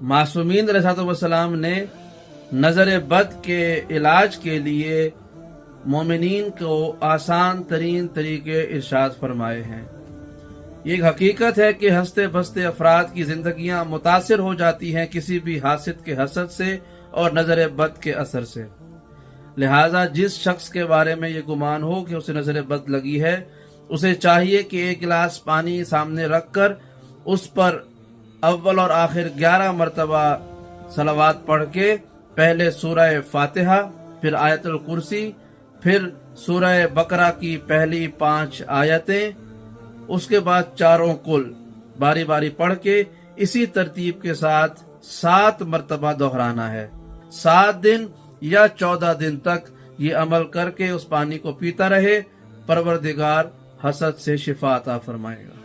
मासूमीन अलैहिस्सलाम ने नज़र बद के इलाज के लिए मोमिनीन को आसान तरीन तरीके इरशाद फरमाए हैं। ये एक हकीकत है कि हंसते बसते अफराद की जिंदगियां मुतासिर हो जाती हैं किसी भी हासिद के हसद से और नज़र बद के असर से। लिहाजा जिस शख्स के बारे में ये गुमान हो कि उसे नज़र बद लगी है, उसे चाहिए कि एक गिलास पानी सामने रखकर उस पर अव्वल और आखिर 11 मरतबा सलावात पढ़ के पहले सूरह फातिहा, फिर आयतुल कुर्सी, फिर सूरह बकरा की पहली 5 आयतें, उसके बाद चारों कुल बारी बारी पढ़ के इसी तरतीब के साथ 7 मरतबा दोहराना है। 7 दिन या 14 दिन तक ये अमल करके उस पानी को पीता रहे, परवरदिगार हसद से शिफा अता फरमाएगा।